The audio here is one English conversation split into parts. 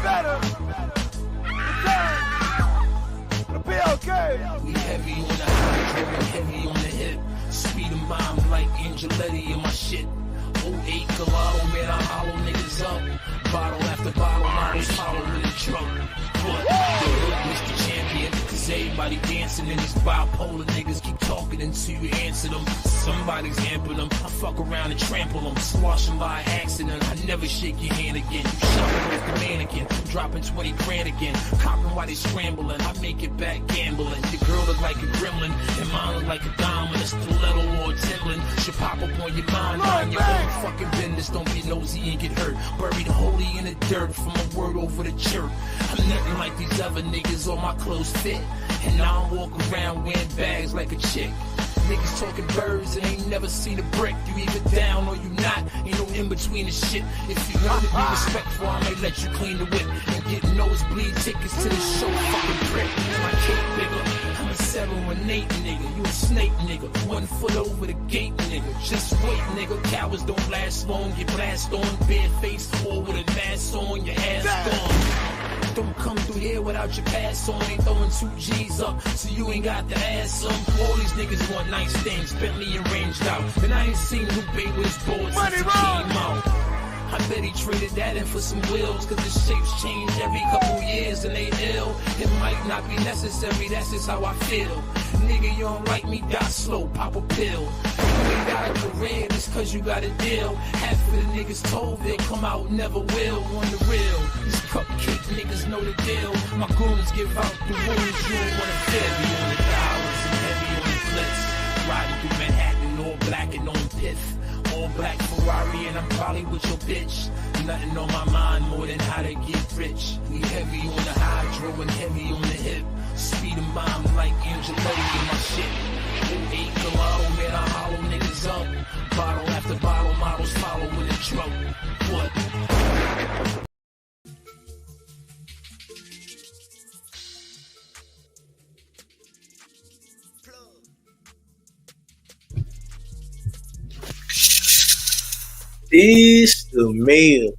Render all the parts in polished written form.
better. It'll be okay. We heavy on the hydro and heavy on the hip. Speed of mind like Angeletti in my shit. 08 Gelato, man, I hollow niggas up. Bottle after bottle, models follow with a truck. But the hood, Mr. Champion, cause everybody dancing and these bipolar niggas keep talking until you answer them. Somebody's amping them. I fuck around and trample them. Squash them by accident. I never shake your hand again. You shopping off the mannequin. Dropping 20 grand again. Copping while they scrambling. I make it back gambling. Your girl look like a gremlin. And mine look like a diamond. A stiletto or a Timberland. Should pop up on your mind. Mind your own fucking business. Don't get nosy and get hurt. Buried holy in the dirt from a word over the church. I'm nothing like these other niggas. All my clothes fit. And now I walk around wearing bags like a chick. Niggas talking birds and ain't never seen a brick. You either down or you not. Ain't no in between the shit. If you want to be respectful, I may let you clean the whip and get nosebleed tickets to the show. Fucking prick. My cake bigger. I'm a 718 nigga. You a snake nigga. 1 foot over the gate nigga. Just wait nigga. Cowards don't last long. Get blast on. Bare face or with a mask on. Your ass gone. Don't come through here without your pass on. Ain't throwing 2 G's up, so you ain't got to ask them. All these niggas want nice things, Bentley and ranged out. And I ain't seen Lupe with his boards since he came out. I bet he traded that in for some wheels, cause the shapes change every couple years and they ill. It might not be necessary, that's just how I feel. Nigga, you don't like me, die slow, pop a pill. You ain't got a career, just cause you got a deal. Half of the niggas told they'll come out, never will. On the real, these cupcake niggas know the deal. My goons give out the wounds you don't wanna feel. Heavy on the dollars and heavy on the flips. Riding through Manhattan, all black and on pith. All black Ferrari and I'm probably with your bitch. Nothing on my mind more than how to get rich. We heavy on the hydro and heavy on the hip. Speed of mind like Angeletti in my shit. 08 Gelato, man, I hollow niggas up. Bottle after bottle, models follow with a truck. What? It's the mayor.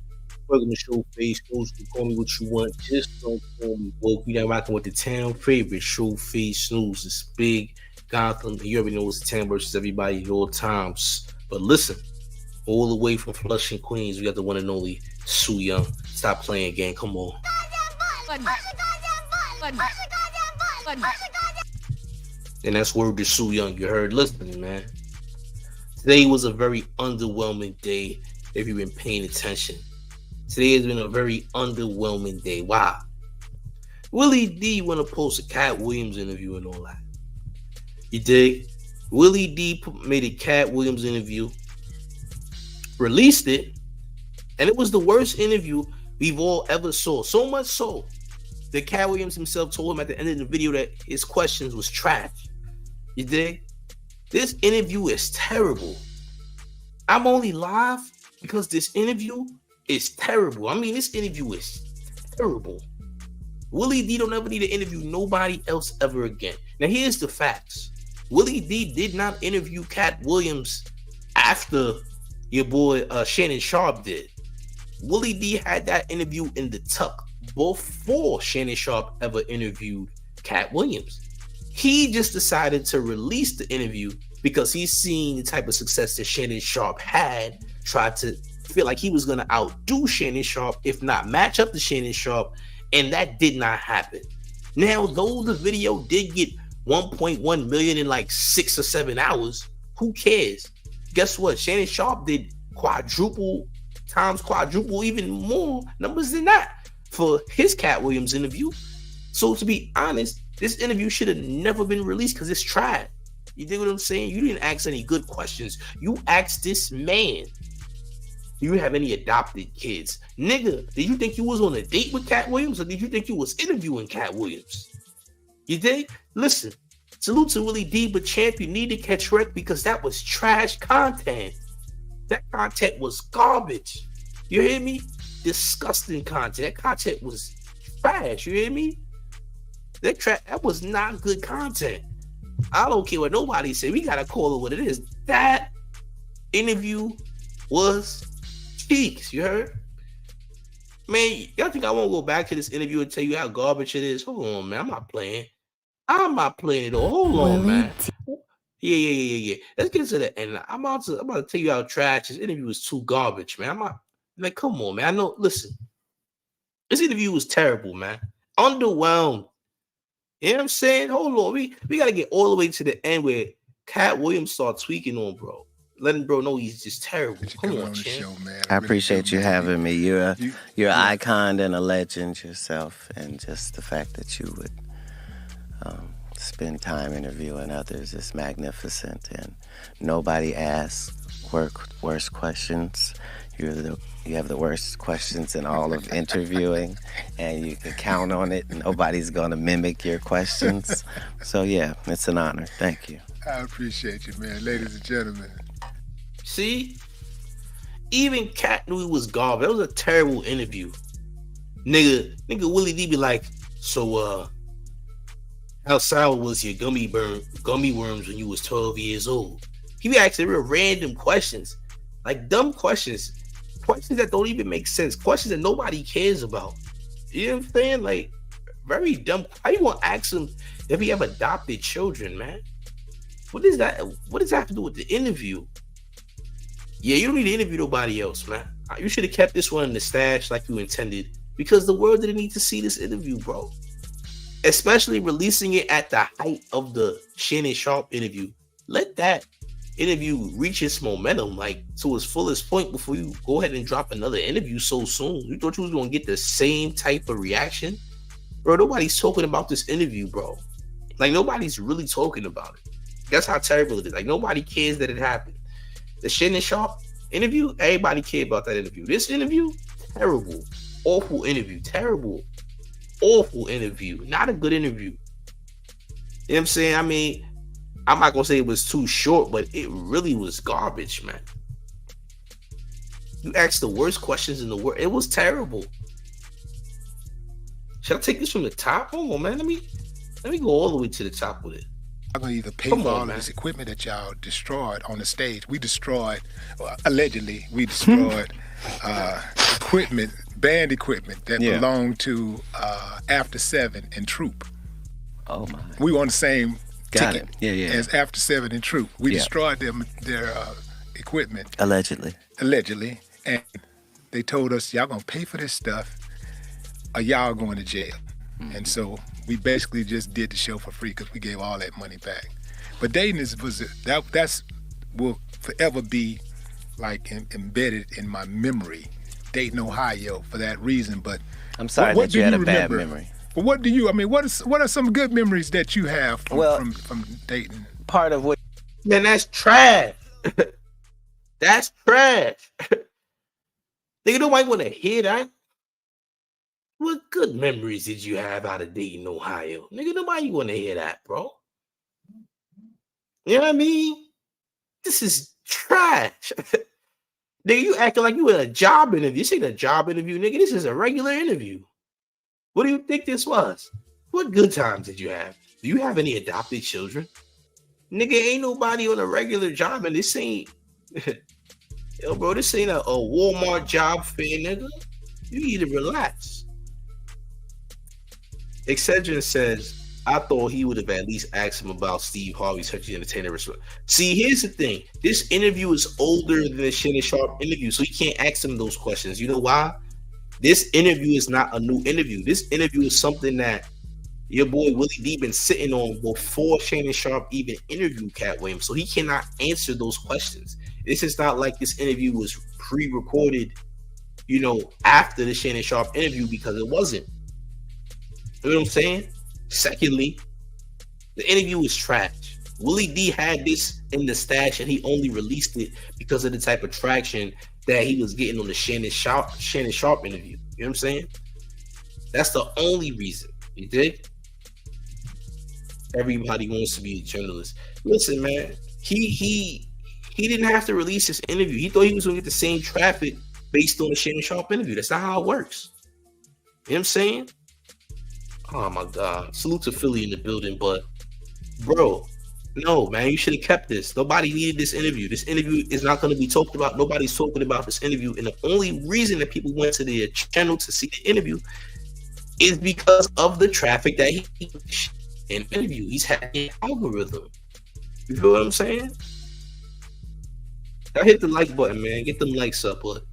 Welcome to Showface. Those who call me what you want, just don't call me woke. We got rocking with the town favorite, Showface Snooze. It's big, Gotham. You already know it's the town versus everybody at all times. But listen, all the way from Flushing, Queens, we got the one and only Sue Young. Stop playing, gang. Come on. And that's word to Sue Young. You heard? Listen, man. Today was a very underwhelming day if you've been paying attention. Today has been a very underwhelming day. Wow. Willie D want to post a Katt Williams interview and all that. You dig? Willie D made a Katt Williams interview, released it, and it was the worst interview we've all ever saw. So much so that Katt Williams himself told him at the end of the video that his questions was trash. You dig? This interview is terrible. I'm only live because this interview is terrible. I mean, this interview is terrible. Willie D don't ever need to interview nobody else ever again. Now, here's the facts. Willie D did not interview Katt Williams after your boy Shannon Sharpe did. Willie D had that interview in the tuck before Shannon Sharpe ever interviewed Katt Williams. He just decided to release the interview because he's seen the type of success that Shannon Sharpe had, tried to feel like he was going to outdo Shannon Sharpe, if not match up to Shannon Sharpe, and that did not happen. Now, though the video did get 1.1 million in like 6 or 7 hours, who cares? Guess what? Shannon Sharpe did quadruple, even more numbers than that for his Katt Williams interview. So to be honest, this interview should have never been released because it's trash. You dig what I'm saying? You didn't ask any good questions. You asked this man, do you have any adopted kids? Nigga, did you think you was on a date with Katt Williams, or did you think you was interviewing Katt Williams? You dig? Listen, salute to Willie D, but champ, you need to catch wreck because that was trash content. That content was garbage. You hear me? Disgusting content. That content was trash. You hear me? That was not good content. I don't care what nobody say. We gotta call it what it is. That interview was cheeks. You heard? Man, y'all think I won't go back to this interview and tell you how garbage it is? Hold on, man. I'm not playing. I'm not playing at all. Hold on, man. Yeah. Let's get to the end. I'm about to tell you how trash this interview was. Too garbage, man. I'm not like, come on, man. I know. Listen, this interview was terrible, man. Underwhelmed. You know what I'm saying? Hold on. We gotta get all the way to the end where Katt Williams start tweaking on bro. Letting bro know he's just terrible. Come on, show, man. I appreciate you having me. You're an icon and a legend yourself, and just the fact that you would spend time interviewing others is magnificent. And nobody asks worse questions. You have the worst questions in all of interviewing, and you can count on it. Nobody's gonna mimic your questions. So yeah, it's an honor. Thank you. I appreciate you, man. Ladies and gentlemen. See? Even Katt knew it was garbage. That was a terrible interview. Nigga Willie D be like, so how sour was your gummy worms when you was 12 years old? He be asking real random questions. Like dumb questions. Questions that don't even make sense. Questions that nobody cares about. You know what I'm saying? Like, very dumb. How you gonna ask him if he have adopted children, man? What is that? What does that have to do with the interview? Yeah, you don't need to interview nobody else, man. You should have kept this one in the stash like you intended, because the world didn't need to see this interview, bro. Especially releasing it at the height of the Shannon Sharpe interview. Let that interview reach its momentum, like to its fullest point, before you go ahead and drop another interview so soon. You thought you was gonna get the same type of reaction, bro? Nobody's talking about this interview, bro. Like nobody's really talking about it. That's how terrible it is. Like nobody cares that it happened. The Shannon Sharpe interview, everybody cared about that interview. This interview, terrible, awful interview, terrible, awful interview. Not a good interview. You know what I'm saying? I mean, I'm not gonna say it was too short, but it really was garbage, man. You asked the worst questions in the world. It was terrible. Should I take this from the top? Hold on, man. Let me go all the way to the top with it. I'm gonna either pay for all of this equipment that y'all destroyed on the stage. We destroyed, allegedly, equipment, band equipment that belonged to After 7 and Troop. Oh my! We were on the same Got ticket it. as After 7 and Troop. We destroyed their equipment. Allegedly, and they told us, y'all gonna pay for this stuff, or y'all going to jail. And so we basically just did the show for free because we gave all that money back. But Dayton that's will forever be like embedded in my memory, Dayton, Ohio, for that reason. But I'm sorry that you had a bad memory. But what do you? I mean, what are some good memories that you have from Dayton? Part of what? Man, that's trash. That's trash. Nigga, nobody want to hear that. What good memories did you have out of Dayton, Ohio? Nigga, nobody want to hear that, bro. You know what I mean? This is trash. Nigga, you acting like you in a job interview. This ain't a job interview, nigga. This is a regular interview. What do you think this was? What good times did you have? Do you have any adopted children? Nigga, ain't nobody on a regular job, and this ain't... Yo, bro, this ain't a Walmart job fair, nigga. You need to relax. Excedrin says, I thought he would have at least asked him about Steve Harvey's Touchy Entertainer. See, here's the thing. This interview is older than the Shannon Sharpe interview, so you can't ask him those questions. You know why? This interview is not a new interview. This interview is something that your boy Willie D been sitting on before Shannon Sharpe even interviewed Katt Williams, so he cannot answer those questions. This is not like this interview was pre-recorded, after the Shannon Sharpe interview, because it wasn't. You know what I'm saying? Secondly, the interview was trash. Willie D had this in the stash and he only released it because of the type of traction that he was getting on the Shannon Sharpe interview. You know what I'm saying? That's the only reason. You dig? Everybody wants to be a journalist. Listen, man, he didn't have to release this interview. He thought he was going to get the same traffic based on the Shannon Sharpe interview. That's not how it works. You know what I'm saying? Oh my God. Salute to Philly in the building, but bro, No, man, you should have kept this. Nobody needed this interview. This interview is not going to be talked about. Nobody's talking about this interview. And the only reason that people went to their channel to see the interview is because of the traffic that he in the interview. He's had an algorithm. You feel what I'm saying? I hit the like button, man. Get them likes up, but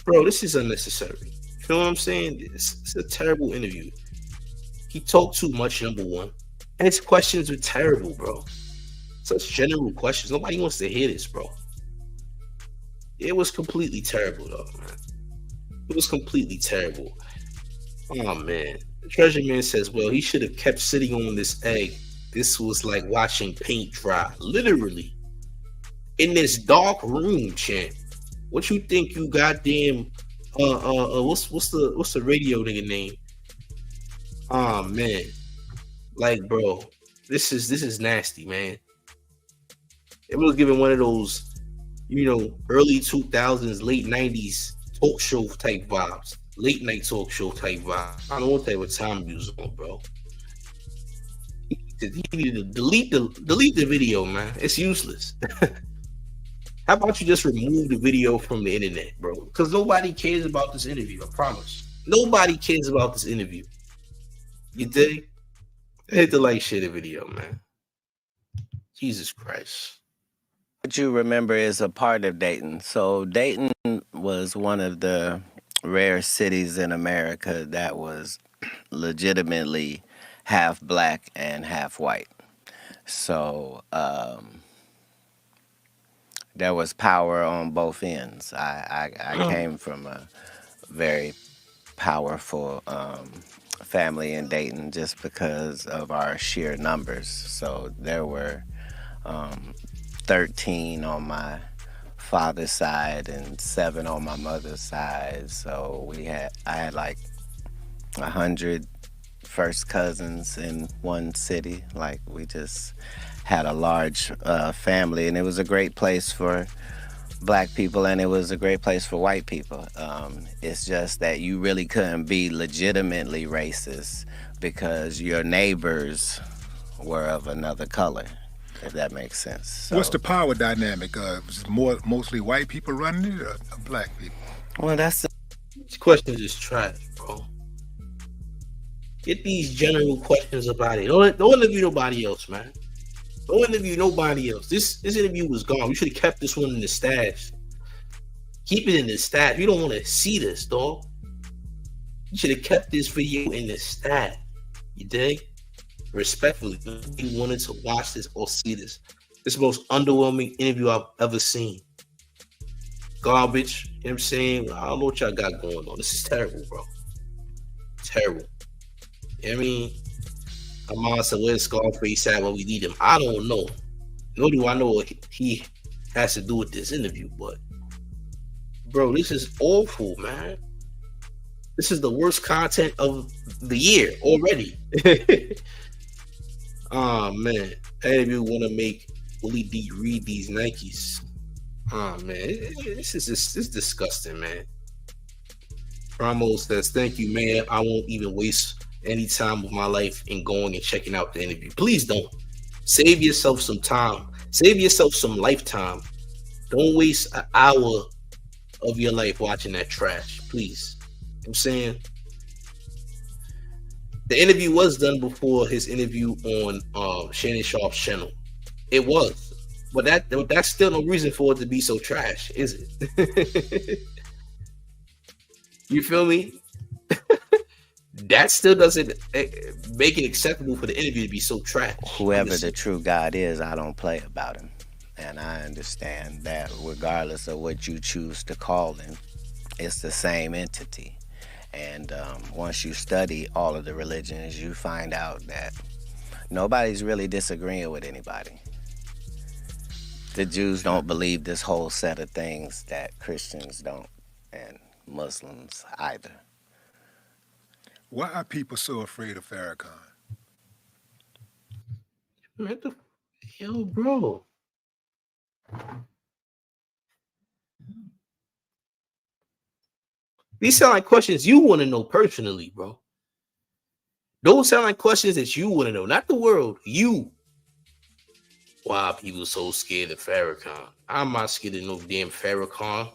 bro, this is unnecessary. You feel what I'm saying? It's a terrible interview. He talked too much, number one. And his questions were terrible, bro. Such general questions. Nobody wants to hear this, bro. It was completely terrible, though, man. It was completely terrible. Oh, man. The Treasure Man says, well, he should have kept sitting on this egg. This was like watching paint dry. Literally. In this dark room, champ. What you think you goddamn what's the radio nigga name? Oh man. Like, bro, this is nasty, man. It was giving one of those, early 2000s, late 90s talk show type vibes. Late night talk show type vibes. I don't know what type of time you was on, bro. He needed to delete the video, man. It's useless. How about you just remove the video from the internet, bro? Because nobody cares about this interview, I promise. Nobody cares about this interview. You dig? Hit the like, share the video, man. Jesus Christ. What you remember is a part of Dayton. So Dayton was one of the rare cities in America that was legitimately half black and half white. So there was power on both ends. I came from a very powerful family in Dayton just because of our sheer numbers. So there were 13 on my father's side and 7 on my mother's side. So I had like 100 first cousins in one city. Like, we just had a large family, and it was a great place for black people, and it was a great place for white people. It's just that you really couldn't be legitimately racist because your neighbors were of another color, if that makes sense. So, what's the power dynamic? Was it mostly white people running it or black people? Well, these questions is trash, bro. Get these general questions about it. Don't interview nobody else, man. Don't interview nobody else. This interview was gone. We should have kept this one in the stash. Keep it in the stash. You don't want to see this, dog. You should have kept this video in the stash. You dig? Respectfully, you wanted to watch this or see this. This is the most underwhelming interview I've ever seen. Garbage. You know what I'm saying? I don't know what y'all got going on. This is terrible, bro. Terrible. You know what I mean? Amon said, where's Scarface at when we need him? I don't know. Nor do I know what he has to do with this interview, but bro, this is awful, man. This is the worst content of the year already. Oh man. Any of you want to make Willie D read these Nikes? Oh man, this is disgusting, man. Ramos says, thank you, man. I won't even waste any time of my life in going and checking out the interview. Please don't. Save yourself some time. Save yourself some lifetime. Don't waste an hour of your life watching that trash. Please. You know what I'm saying? The interview was done before his interview on Shannon Sharpe's channel. It was. But that's still no reason for it to be so trash, is it? You feel me? That still doesn't make it acceptable for the interview to be so trash. Whoever the true God is, I don't play about him. And I understand that regardless of what you choose to call him, it's the same entity. And once you study all of the religions, you find out that nobody's really disagreeing with anybody. The Jews don't believe this whole set of things that Christians don't, and Muslims either. Why are people so afraid of Farrakhan? Man, yo, bro. These sound like questions you want to know personally, bro. Those sound like questions that you want to know, not the world. You. why people so scared of Farrakhan. I'm not scared of no damn Farrakhan.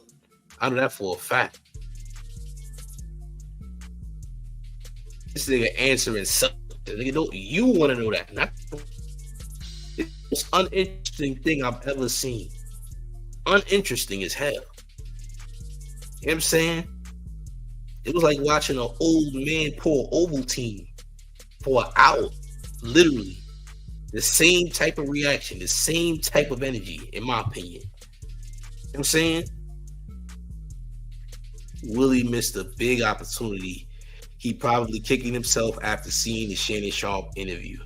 I know that for a fact. This nigga answering something. Nigga, don't you want to know that? Not the most uninteresting thing I've ever seen. Uninteresting as hell. You know what I'm saying? It was like watching an old man pour Ovaltine for an hour. Literally. The same type of reaction, the same type of energy, in my opinion. You know what I'm saying? Willie missed a big opportunity. He probably kicking himself after seeing the Shannon Sharpe interview.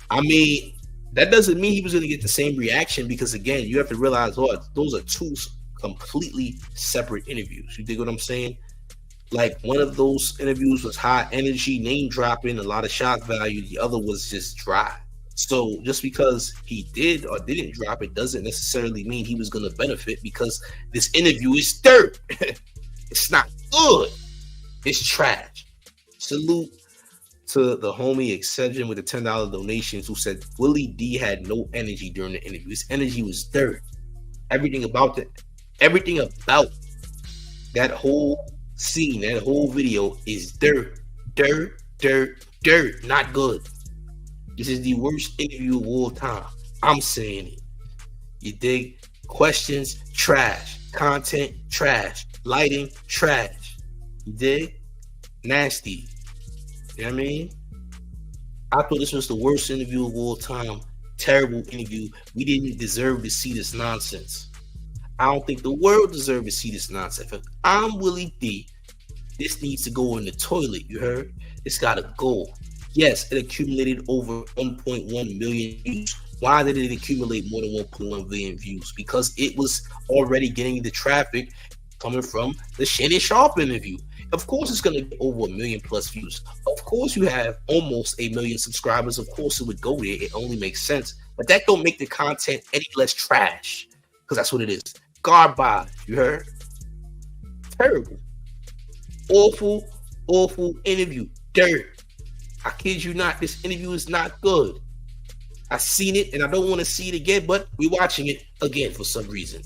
I mean, that doesn't mean he was going to get the same reaction because, again, you have to realize, those are two completely separate interviews. You dig what I'm saying? Like, one of those interviews was high energy, name dropping, a lot of shock value. The other was just dry. So just because he did or didn't drop it doesn't necessarily mean he was going to benefit because this interview is dirt. It's not good. It's trash. Salute to the homie Excedrin with the $10 donations who said Willie D had no energy during the interview. His energy was dirt. Everything about that whole scene, that whole video is dirt. Not good. This is the worst interview of all time. I'm saying it. You dig? Questions, trash. Content, trash. Lighting, trash. You dig? Nasty. You know what I mean? I thought this was the worst interview of all time. Terrible interview. We didn't deserve to see this nonsense. I don't think the world deserves to see this nonsense. If I'm Willie D, this needs to go in the toilet, you heard? It's got to go. Yes, it accumulated over 1.1 million views. Why did it accumulate more than 1.1 million views? Because it was already getting the traffic coming from the Shannon Sharpe interview. Of course, it's going to get over 1 million plus views. Of course, you have almost 1 million subscribers. Of course, it would go there. It only makes sense. But that don't make the content any less trash. Because that's what it is. Garbage. You heard? Terrible. Awful interview. Dirt. I kid you not, this interview is not good. I seen it and I don't want to see it again, but we're watching it again for some reason.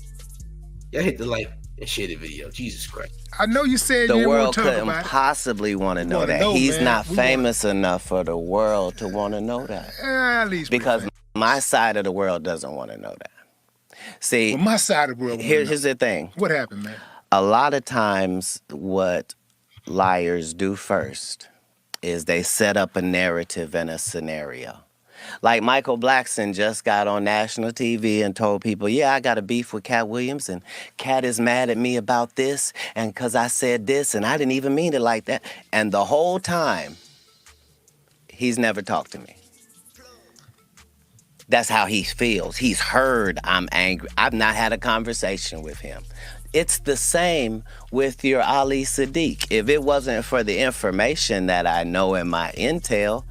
Y'all hit the like and share the video. Jesus Christ. I know you said the you world won't talk couldn't about it. possibly want to know that. He's not famous enough for the world to want to know that. At least because my side of the world doesn't want to know that. See, well, my side of the world. Here's the thing. What happened, man? A lot of times, what liars do first is they set up a narrative and a scenario. Like Michael Blackson just got on national TV and told people, yeah, I got a beef with Katt Williams and Katt is mad at me about this and because I said this and I didn't even mean it like that. And the whole time, he's never talked to me. That's how he feels. He's heard I'm angry. I've not had a conversation with him. It's the same with your Ali Sadiq. If it wasn't for the information that I know in my intel,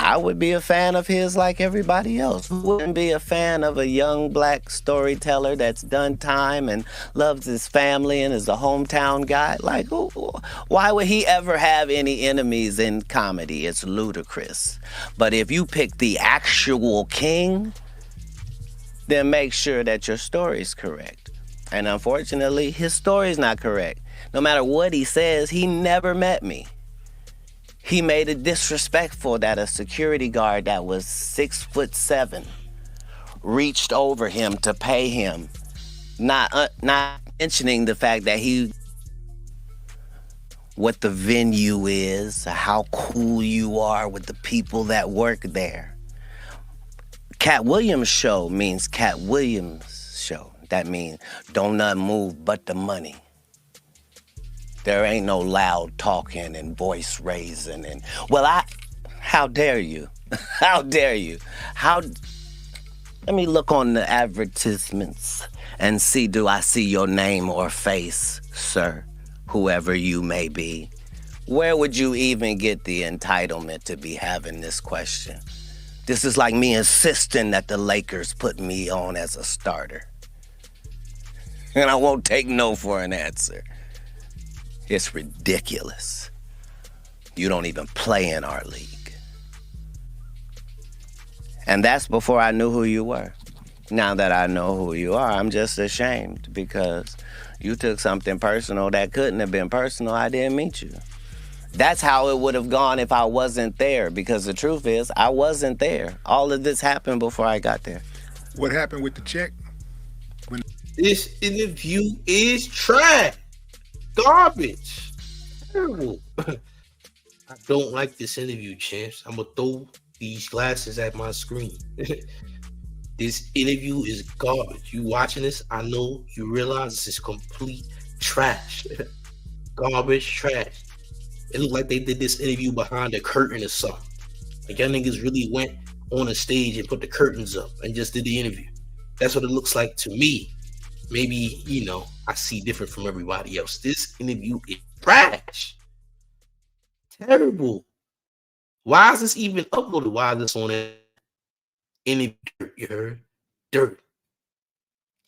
I would be a fan of his like everybody else. Who wouldn't be a fan of a young black storyteller that's done time and loves his family and is a hometown guy? Like, why would he ever have any enemies in comedy? It's ludicrous. But if you pick the actual king, then make sure that your story's correct. And unfortunately, his story's not correct. No matter what he says, he never met me. He made it disrespectful that a security guard that was 6'7" reached over him to pay him, not mentioning the fact that what the venue is, how cool you are with the people that work there. Katt Williams' show means Katt Williams' show. That means don't nothing move but the money. There ain't no loud talking and voice raising and, how dare you? How dare you? Let me look on the advertisements and see, do I see your name or face, sir, whoever you may be? Where would you even get the entitlement to be having this question? This is like me insisting that the Lakers put me on as a starter. And I won't take no for an answer. It's ridiculous. You don't even play in our league. And that's before I knew who you were. Now that I know who you are, I'm just ashamed because you took something personal that couldn't have been personal. I didn't meet you. That's how it would have gone if I wasn't there, because the truth is, I wasn't there. All of this happened before I got there. What happened with the check? This interview is trash. Garbage. Terrible. I don't like this interview, champs. I'm going to throw these glasses at my screen. This interview is garbage. You watching this, I know you realize this is complete trash. Garbage trash. It looked like they did this interview behind a curtain or something. Like y'all niggas really went on a stage and put the curtains up and just did the interview. That's what it looks like to me. Maybe, I see different from everybody else. This interview is trash. Terrible. Why is this even uploaded? Why is this on it? Interview, you heard? Dirt.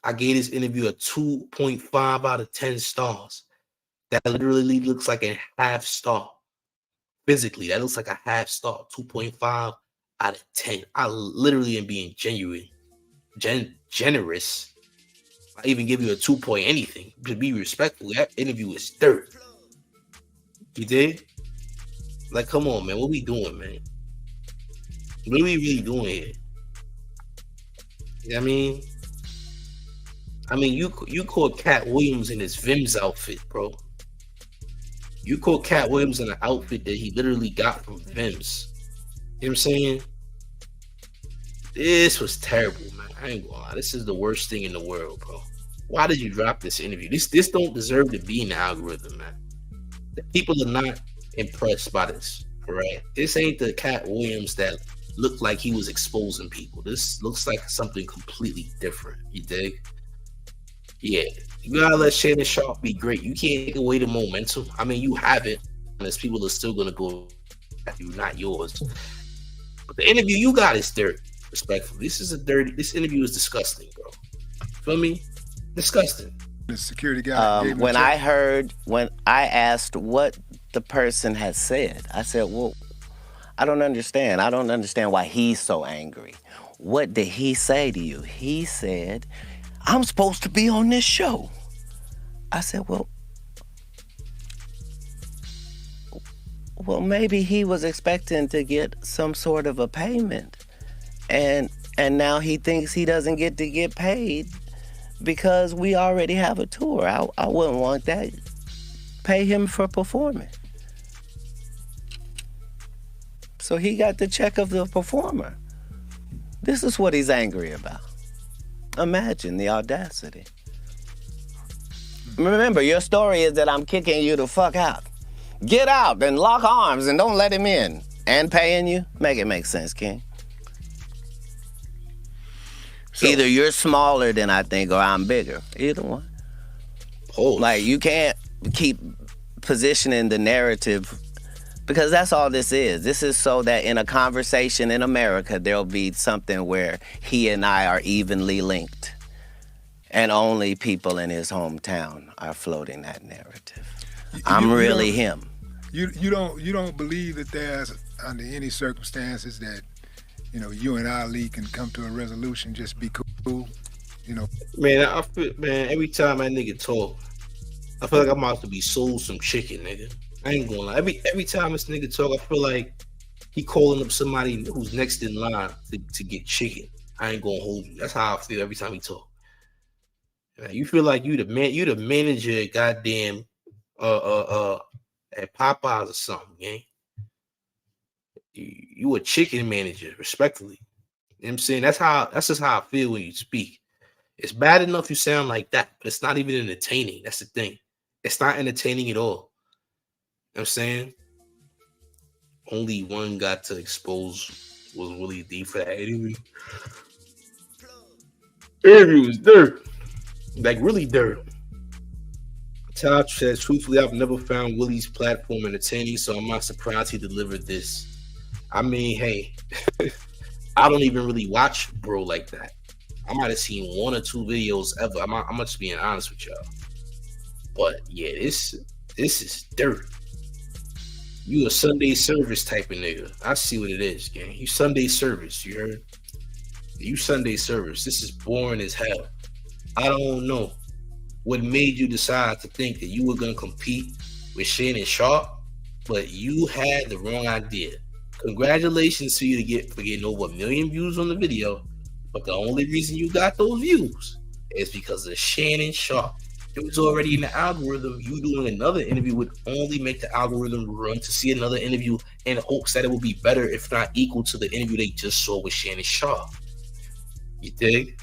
I gave this interview a 2.5 out of 10 stars. That literally looks like a half star. Physically, that looks like a half star. 2.5 out of 10. I literally am being genuine. Generous. I even give you a 2 point anything. To be respectful, that interview is dirt. You did? Like, come on, man. What we doing, man? What are we really doing here? You know what I mean, you caught Katt Williams in his Vim's outfit, bro. You caught Katt Williams in an outfit that he literally got from Vim's. You know what I'm saying? This was terrible, man. I ain't gonna lie. This is the worst thing in the world, bro. Why did you drop this interview? This don't deserve to be in the algorithm, man. The people are not impressed by this, all right? This ain't the Katt Williams that looked like he was exposing people. This looks like something completely different. You dig? Yeah. You gotta let Shannon Sharpe be great. You can't take away the momentum. I mean, you have it. And there's people that are still gonna go at you, not yours. But the interview you got is dirt, respectfully. This interview is disgusting, bro. Feel me? Disgusting. The security guy. When I asked what the person had said, I said, well, I don't understand. I don't understand why he's so angry. What did he say to you? He said, I'm supposed to be on this show. I said, well, maybe he was expecting to get some sort of a payment. And now he thinks he doesn't get to get paid because we already have a tour. I wouldn't want that. Pay him for performing. So he got the check of the performer. This is what he's angry about. Imagine the audacity. Remember, your story is that I'm kicking you the fuck out. Get out and lock arms and don't let him in. And paying you? Make it make sense, King. So, either you're smaller than I think or I'm bigger. Either one. Like, you can't keep positioning the narrative, because that's all this is. This is so that in a conversation in America, there'll be something where he and I are evenly linked. And only people in his hometown are floating that narrative. I'm really him. You don't believe that there's, under any circumstances, that you and Ali can come to a resolution, just be cool, Man, I feel, every time that nigga talk, I feel like I'm about to be sold some chicken, nigga. I ain't gonna lie. Every time this nigga talk, I feel like he calling up somebody who's next in line to get chicken. I ain't gonna hold you. That's how I feel every time he talk. You feel like you the manager at goddamn at Popeyes or something, gang. You a chicken manager, respectfully. You know what I'm saying? That's just how I feel when you speak. It's bad enough you sound like that, but it's not even entertaining. That's the thing. It's not entertaining at all. You know what I'm saying? Only one got to expose was Willie D for that interview. Interview was dirt. Like, really dirt. Todd says, truthfully, I've never found Willie's platform entertaining, so I'm not surprised he delivered this. I mean, hey, I don't even really watch bro like that. I might have seen one or two videos ever. I'm just being honest with y'all. But yeah, this is dirt. You a Sunday service type of nigga. I see what it is, gang. You Sunday service, you heard? You Sunday service. This is boring as hell. I don't know what made you decide to think that you were gonna compete with Shannon Sharpe, but you had the wrong idea. Congratulations to you for getting over 1 million views on the video, but the only reason you got those views is because of Shannon Sharpe. It was already in the algorithm. You doing another interview would only make the algorithm run to see another interview in hopes that it will be better, if not equal to the interview they just saw with Shannon Sharpe. You dig?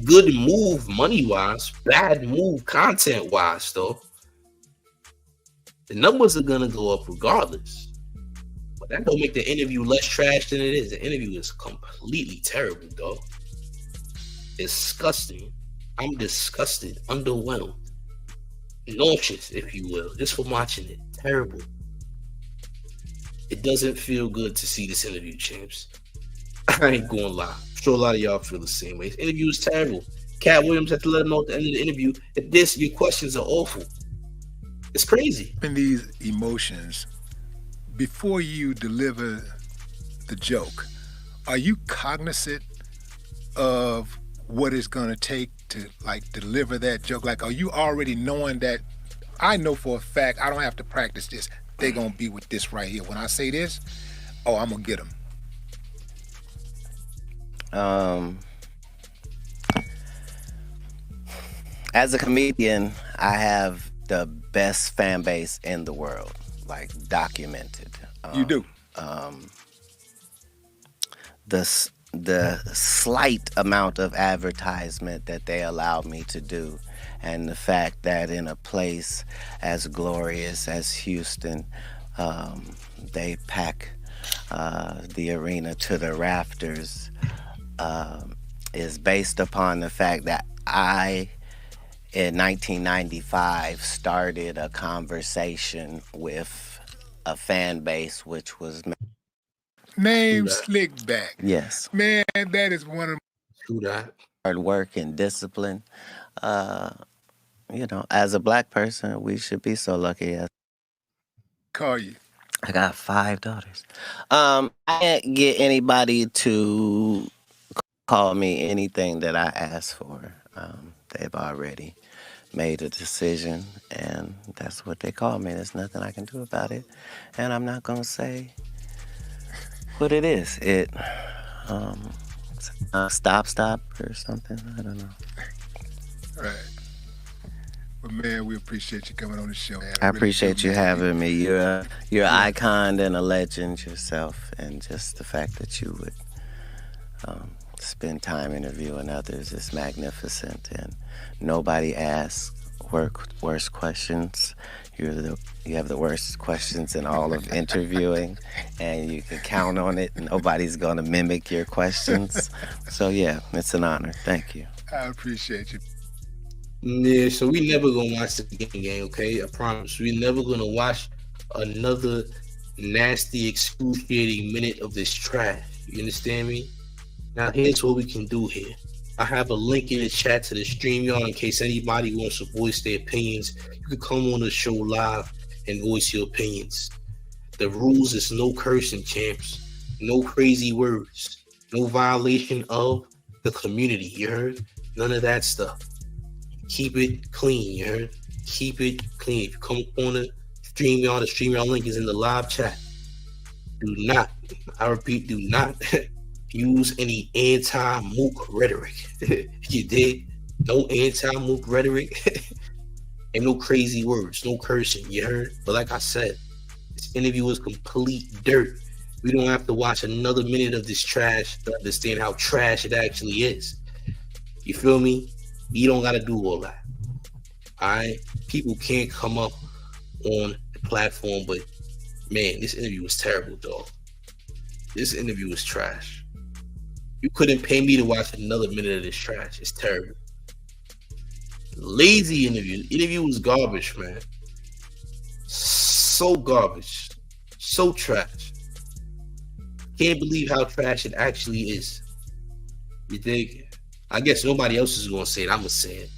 Good move money-wise, bad move content-wise, though. The numbers are gonna go up regardless. But that don't make the interview less trash than it is. The interview is completely terrible, though. Disgusting. I'm disgusted, underwhelmed, nauseous, if you will, just from watching it. Terrible. It doesn't feel good to see this interview, champs. I ain't gonna lie. I'm sure a lot of y'all feel the same way. This interview is terrible. Katt Williams had to let him know at the end of the interview that your questions are awful. It's crazy. In these emotions, before you deliver the joke, are you cognizant of what it's gonna take to like deliver that joke? Like, are you already knowing that I know for a fact I don't have to practice this? They're gonna be with this right here. When I say this, oh, I'm gonna get them. As a comedian, I have the best fan base in the world, like documented. You do. The slight amount of advertisement that they allowed me to do, and the fact that in a place as glorious as Houston, they pack the arena to the rafters, is based upon the fact that I, in 1995, started a conversation with a fan base which was Name Slickback. Yes. Man, that is one of hard work and discipline. You know, as a black person, we should be so lucky. Call you. I got 5 daughters. I can't get anybody to call me anything that I ask for. They've already made a decision, and that's what they call me. There's nothing I can do about it, and I'm not gonna say what it is. Stop or something. I don't know. Right. Well, man, we appreciate you coming on the show, man. I really appreciate you having me. You're an icon and a legend yourself, and just the fact that you would spend time interviewing others is magnificent. And nobody asks worse questions. You have the worst questions in all of interviewing, and you can count on it. Nobody's going to mimic your questions. So, yeah, it's an honor. Thank you. I appreciate you. Yeah, so we never gonna watch the game, okay? I promise. We never gonna watch another nasty, excruciating minute of this trash. You understand me? Now, here's what we can do here. I have a link in the chat to the StreamYard in case anybody wants to voice their opinions. You can come on the show live and voice your opinions. The rules is no cursing, champs. No crazy words. No violation of the community, you heard? None of that stuff. Keep it clean, you heard? Keep it clean. If you come up on the StreamYard link is in the live chat. Do not, I repeat, do not use any anti-Mook rhetoric. You dig? No anti-Mook rhetoric and no crazy words, no cursing, you heard? But like I said, this interview is complete dirt. We don't have to watch another minute of this trash to understand how trash it actually is. You feel me? You don't got to do all that. All right? People can't come up on the platform, but man, this interview was terrible, dog. This interview was trash. You couldn't pay me to watch another minute of this trash. It's terrible. Lazy interview. Interview was garbage, man. So garbage. So trash. Can't believe how trash it actually is. You dig? I guess nobody else is going to say it. I'm going to say it.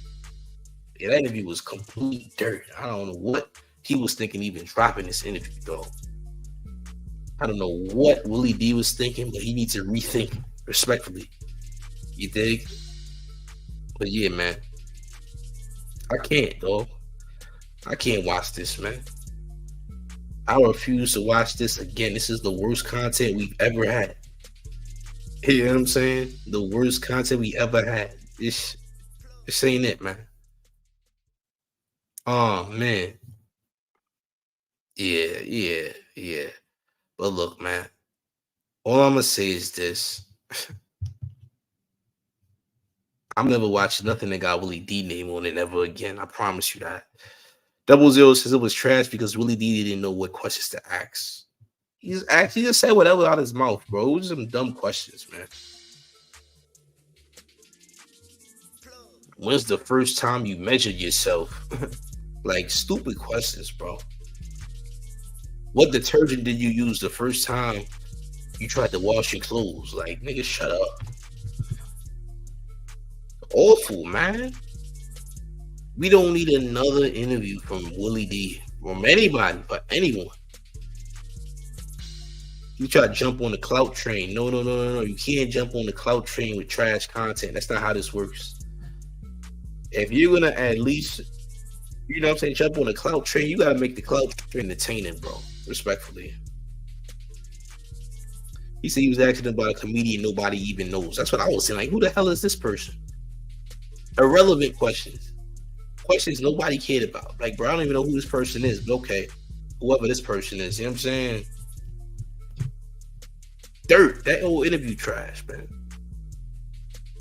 Yeah, that interview was complete dirt. I don't know what he was thinking even dropping this interview, dog. I don't know what Willie D was thinking, but he needs to rethink Respectfully. You dig? But yeah, man. I can't, dog. I can't watch this, man. I refuse to watch this again. This is the worst content we've ever had. You know what I'm saying? The worst content we ever had. This ain't it, man. Oh, man. Yeah. But look, man. All I'm going to say is this. I'm never watching nothing that got Willie D name on it ever again. I promise you that. 00 says it was trash because Willie D didn't know what questions to ask. He just said whatever out of his mouth, bro. It was some dumb questions, man. When's the first time you measured yourself? Like, stupid questions, bro. What detergent did you use the first time you tried to wash your clothes? Like, nigga, shut up. Awful, man. We don't need another interview from Willie D, from anybody, but anyone. You try to jump on the clout train. No. You can't jump on the clout train with trash content. That's not how this works. If you're going to at least, you know what I'm saying, jump on the clout train, you got to make the clout train entertaining, bro. Respectfully. He said he was asking about a comedian nobody even knows. That's what I was saying. Like, who the hell is this person? Irrelevant questions. Questions nobody cared about. Like, bro, I don't even know who this person is, but okay. Whoever this person is, you know what I'm saying? Dirt. That old interview trash, man.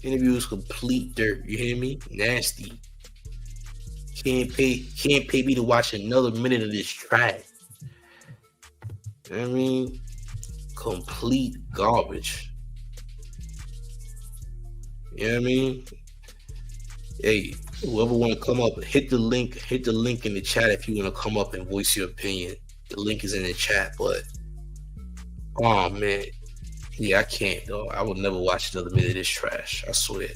Interview is complete dirt. You hear me? Nasty. Can't pay me to watch another minute of this trash. You know what I mean? Complete garbage. You know what I mean? Hey, whoever want to come up, hit the link in the chat if you want to come up and voice your opinion. The link is in the chat, but oh man. Yeah, I can't though. I will never watch another minute of this trash. I swear.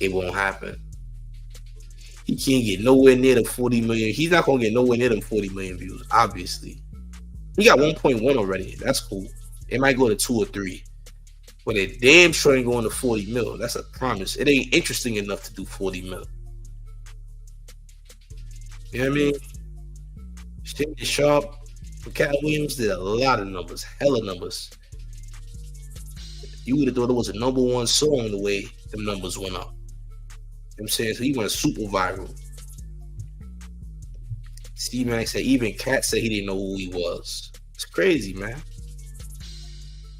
It won't happen. He can't get nowhere near the 40 million. He's not gonna get nowhere near them 40 million views, obviously. He got 1.1 already. That's cool. It might go to 2 or 3. But it damn sure ain't going to 40 mil. That's a promise. It ain't interesting enough to do 40 mil. You know what I mean? Shannon Sharpe for Katt Williams did a lot of numbers. Hella numbers. You would have thought it was a #1 song the way the numbers went up. You know what I'm saying? So he went super viral. Steve Mack said even Katt said he didn't know who he was. It's crazy, man.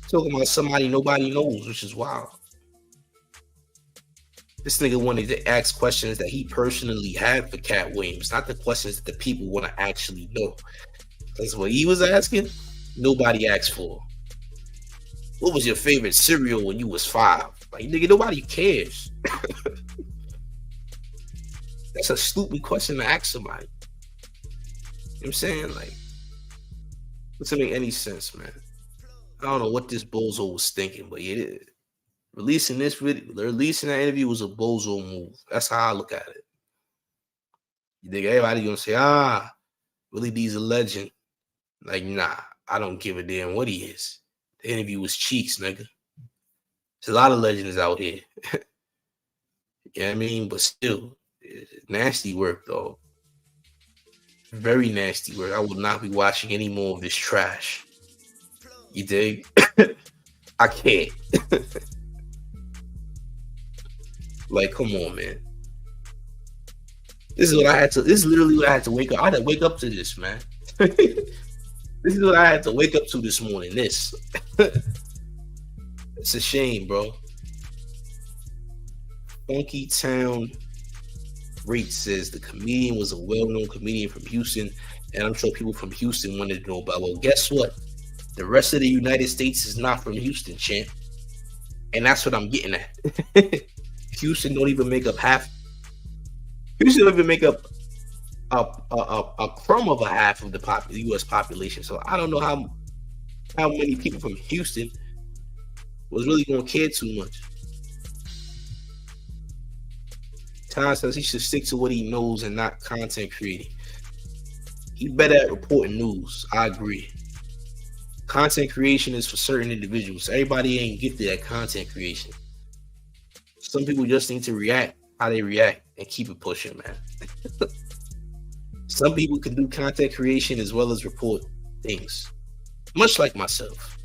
Talking about somebody nobody knows, which is wild. This nigga wanted to ask questions that he personally had for Katt Williams, not the questions that the people want to actually know. That's what he was asking. Nobody asked for. What was your favorite cereal when you was 5? Like, nigga, nobody cares. That's a stupid question to ask somebody. You know what I'm saying? Like, it doesn't make any sense, man. I don't know what this bozo was thinking, but yeah, releasing that interview was a bozo move. That's how I look at it. You think everybody gonna say, Willie D's a legend? Like, nah, I don't give a damn what he is. The interview was cheeks, nigga. There's a lot of legends out here. You know what I mean? But still, nasty work, though. Very nasty work. I will not be watching any more of this trash. You dig? I can't. Like, come on, man. This is literally what I had to wake up. I had to wake up to this, man. This is what I had to wake up to this morning. This. It's a shame, bro. Funky Town Rate says the comedian was a well-known comedian from Houston, and I'm sure people from Houston wanted to know about. Well, guess what? The rest of the United States is not from Houston, champ. And that's what I'm getting at. Houston don't even make up half. Houston don't even make up a crumb of a half of the U.S. population. So I don't know how many people from Houston was really going to care too much. Tom says he should stick to what he knows and not content creating. He's better at reporting news. I agree. content creation is for certain individuals. Everybody ain't gifted at content creation. Some people just need to react how they react and keep it pushing, man. Some people can do content creation as well as report things, much like myself.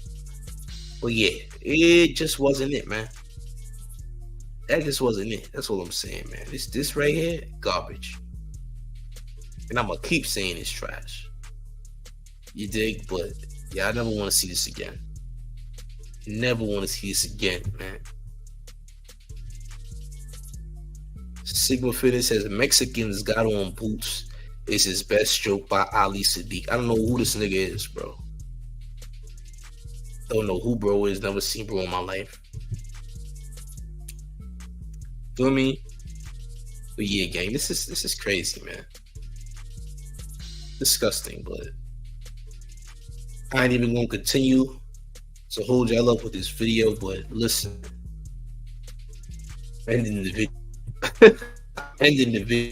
But yeah, it just wasn't it, man. That just wasn't it. That's what I'm saying, man. This right here, garbage. And I'm gonna keep saying it's trash. You dig? But yeah, I never want to see this again. Never want to see this again, man. Sigma Fitness says Mexicans got on boots is his best stroke by Ali Sadiq. I don't know who this nigga is, bro. Don't know who bro is. Never seen bro in my life. Feel me? But yeah, gang, this is crazy, man. Disgusting, but I ain't even gonna continue to hold y'all up with this video. But listen, ending the video. Ending the video.